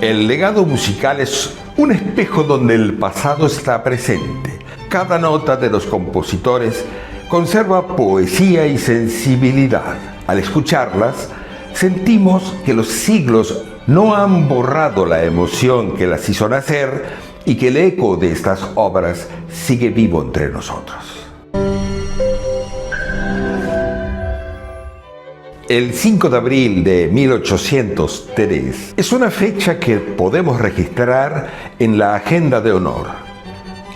El legado musical es un espejo donde el pasado está presente. Cada nota de los compositores conserva poesía y sensibilidad. Al escucharlas, sentimos que los siglos no han borrado la emoción que las hizo nacer y que el eco de estas obras sigue vivo entre nosotros. El 5 de abril de 1803 es una fecha que podemos registrar en la agenda de honor.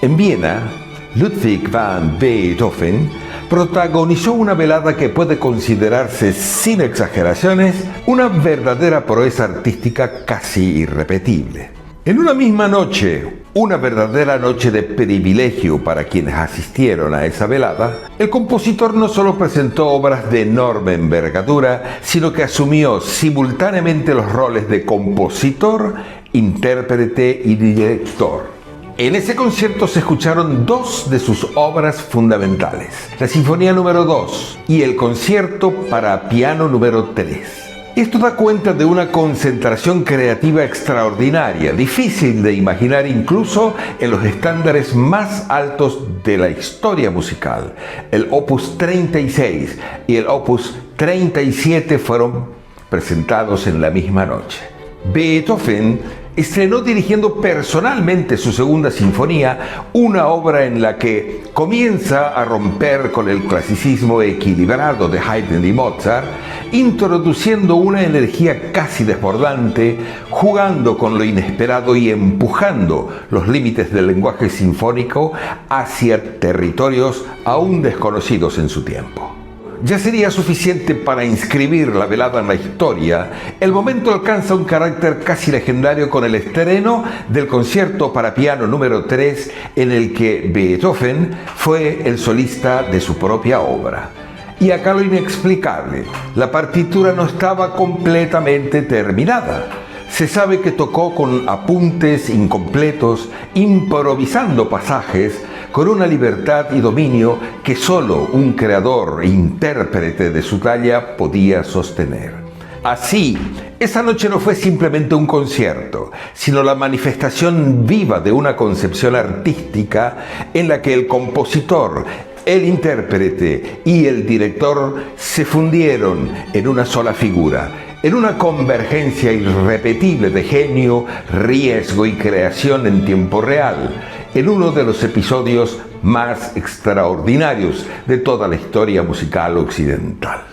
En Viena, Ludwig van Beethoven protagonizó una velada que puede considerarse, sin exageraciones, una verdadera proeza artística casi irrepetible. En una misma noche, una verdadera noche de privilegio para quienes asistieron a esa velada, el compositor no solo presentó obras de enorme envergadura, sino que asumió simultáneamente los roles de compositor, intérprete y director. En ese concierto se escucharon dos de sus obras fundamentales, la Sinfonía número 2 y el Concierto para piano número 3. Esto da cuenta de una concentración creativa extraordinaria, difícil de imaginar incluso en los estándares más altos de la historia musical. El Opus 36 y el Opus 37 fueron presentados en la misma noche. Beethoven estrenó dirigiendo personalmente su segunda sinfonía, una obra en la que comienza a romper con el clasicismo equilibrado de Haydn y Mozart, introduciendo una energía casi desbordante, jugando con lo inesperado y empujando los límites del lenguaje sinfónico hacia territorios aún desconocidos en su tiempo. Ya sería suficiente para inscribir la velada en la historia. El momento alcanza un carácter casi legendario con el estreno del Concierto para piano número 3, en el que Beethoven fue el solista de su propia obra. Y acá lo inexplicable: la partitura no estaba completamente terminada. Se sabe que tocó con apuntes incompletos, improvisando pasajes, con una libertad y dominio que solo un creador e intérprete de su talla podía sostener. Así, esa noche no fue simplemente un concierto, sino la manifestación viva de una concepción artística en la que el compositor, el intérprete y el director se fundieron en una sola figura, en una convergencia irrepetible de genio, riesgo y creación en tiempo real, en uno de los episodios más extraordinarios de toda la historia musical occidental.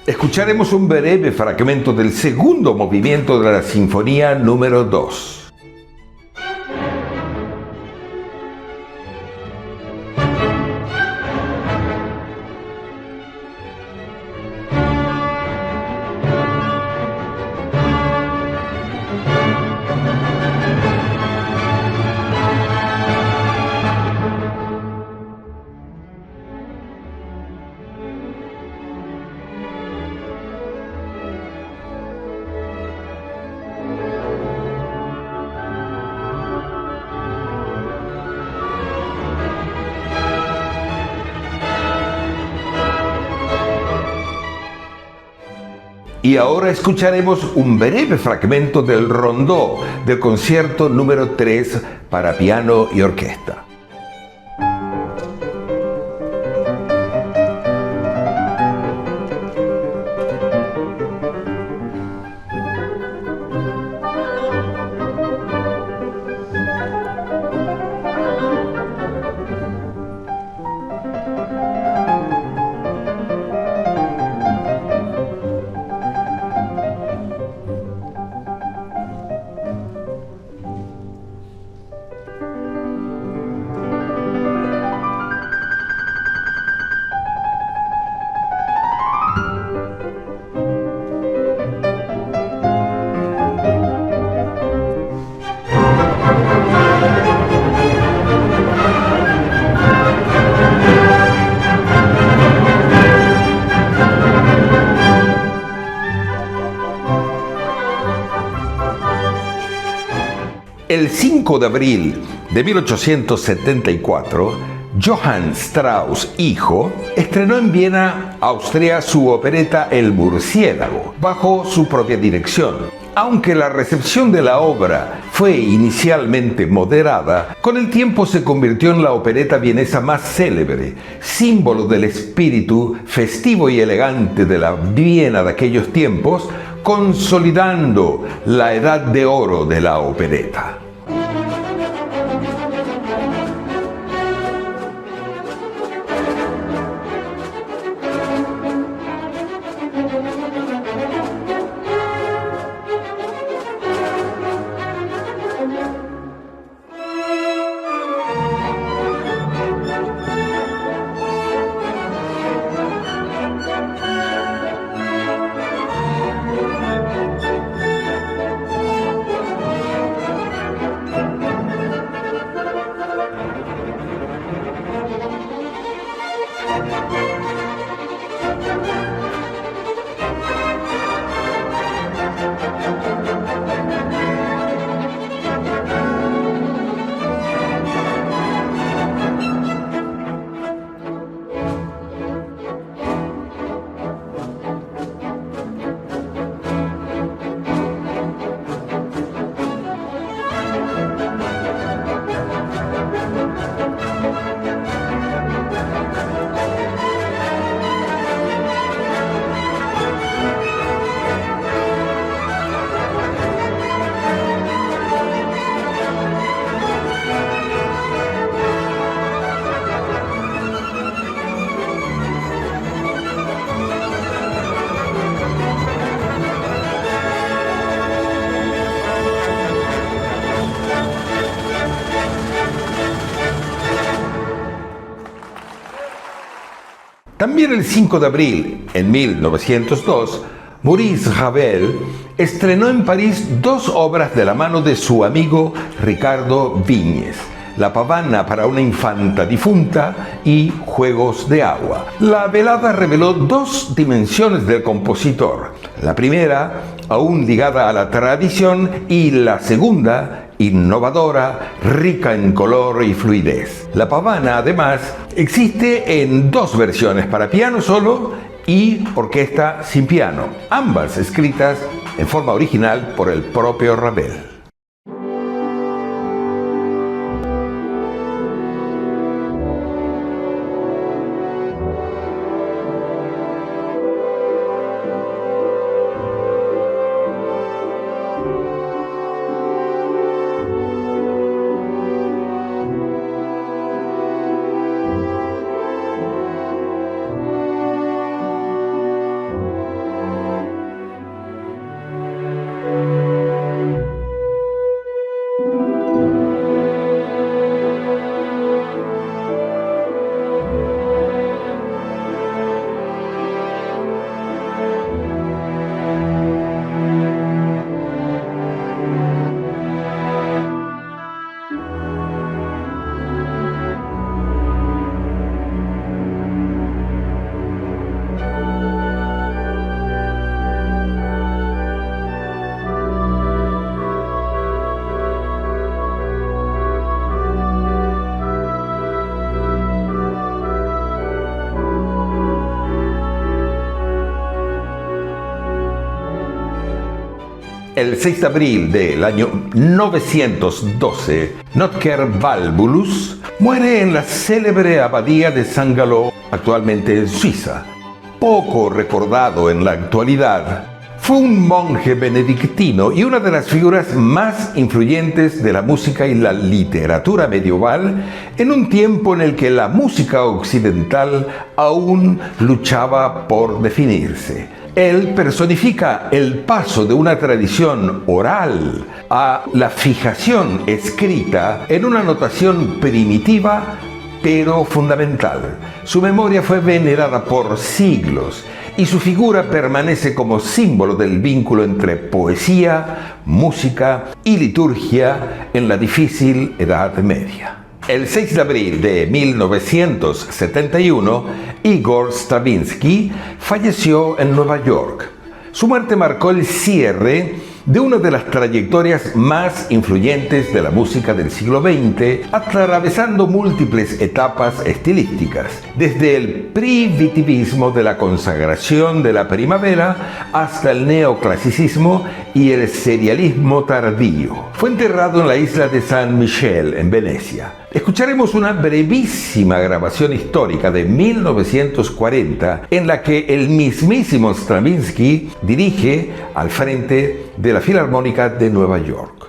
Escucharemos un breve fragmento del segundo movimiento de la Sinfonía número 2. Y ahora escucharemos un breve fragmento del rondó del Concierto número 3 para piano y orquesta. El 5 de abril de 1874, Johann Strauss, hijo, estrenó en Viena, Austria, su opereta El Murciélago, bajo su propia dirección. Aunque la recepción de la obra fue inicialmente moderada, con el tiempo se convirtió en la opereta vienesa más célebre, símbolo del espíritu festivo y elegante de la Viena de aquellos tiempos, consolidando la edad de oro de la opereta. También el 5 de abril, en 1902, Maurice Ravel estrenó en París dos obras de la mano de su amigo Ricardo Viñes: La pavana para una infanta difunta y Juegos de agua. La velada reveló dos dimensiones del compositor: la primera, aún ligada a la tradición, y la segunda, innovadora, rica en color y fluidez. La pavana, además, existe en dos versiones, para piano solo y orquesta sin piano, ambas escritas en forma original por el propio Ravel. El 6 de abril del año 912, Notker Walbulus muere en la célebre abadía de Saint-Galo, actualmente en Suiza. Poco recordado en la actualidad, fue un monje benedictino y una de las figuras más influyentes de la música y la literatura medieval en un tiempo en el que la música occidental aún luchaba por definirse. Él personifica el paso de una tradición oral a la fijación escrita en una notación primitiva pero fundamental. Su memoria fue venerada por siglos y su figura permanece como símbolo del vínculo entre poesía, música y liturgia en la difícil Edad Media. El 6 de abril de 1971, Igor Stravinsky falleció en Nueva York. Su muerte marcó el cierre de una de las trayectorias más influyentes de la música del siglo XX, atravesando múltiples etapas estilísticas, desde el primitivismo de la consagración de la primavera hasta el neoclasicismo y el serialismo tardío. Fue enterrado en la isla de San Michel, en Venecia. Escucharemos una brevísima grabación histórica de 1940 en la que el mismísimo Stravinsky dirige al frente de la Filarmónica de Nueva York.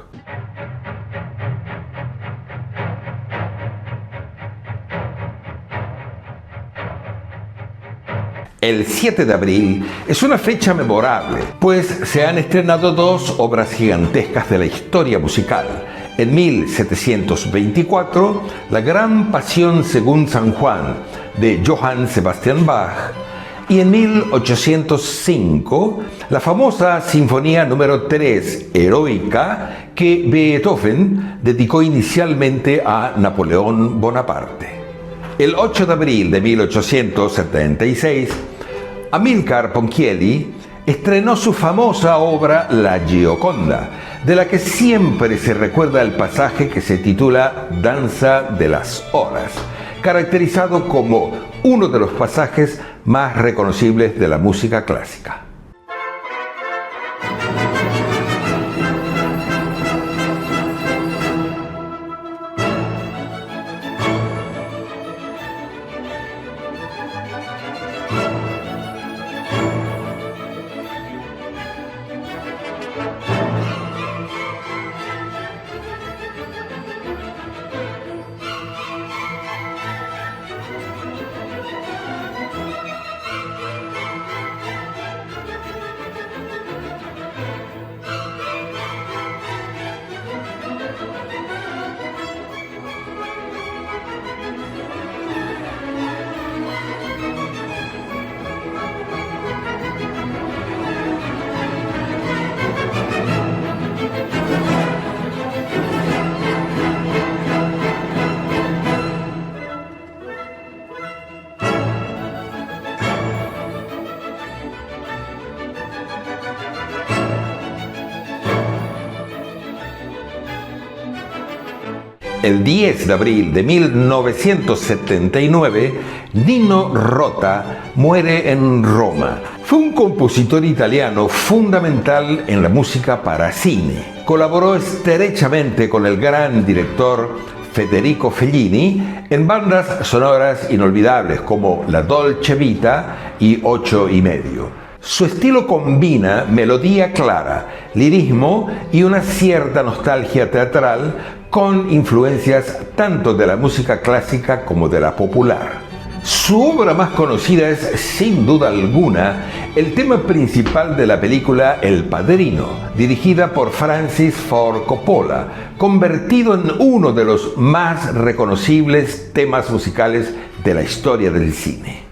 El 7 de abril es una fecha memorable, pues se han estrenado dos obras gigantescas de la historia musical. En 1724, La Gran Pasión según San Juan, de Johann Sebastian Bach, y en 1805, la famosa Sinfonía número 3, Heroica, que Beethoven dedicó inicialmente a Napoleón Bonaparte. El 8 de abril de 1876, Amilcar Ponchielli estrenó su famosa obra La Gioconda, de la que siempre se recuerda el pasaje que se titula Danza de las Horas, caracterizado como uno de los pasajes más reconocibles de la música clásica. El 10 de abril de 1979, Nino Rota muere en Roma. Fue un compositor italiano fundamental en la música para cine. Colaboró estrechamente con el gran director Federico Fellini en bandas sonoras inolvidables como La Dolce Vita y 8 y medio. Su estilo combina melodía clara, lirismo y una cierta nostalgia teatral con influencias tanto de la música clásica como de la popular. Su obra más conocida es, sin duda alguna, el tema principal de la película El Padrino, dirigida por Francis Ford Coppola, convertido en uno de los más reconocibles temas musicales de la historia del cine.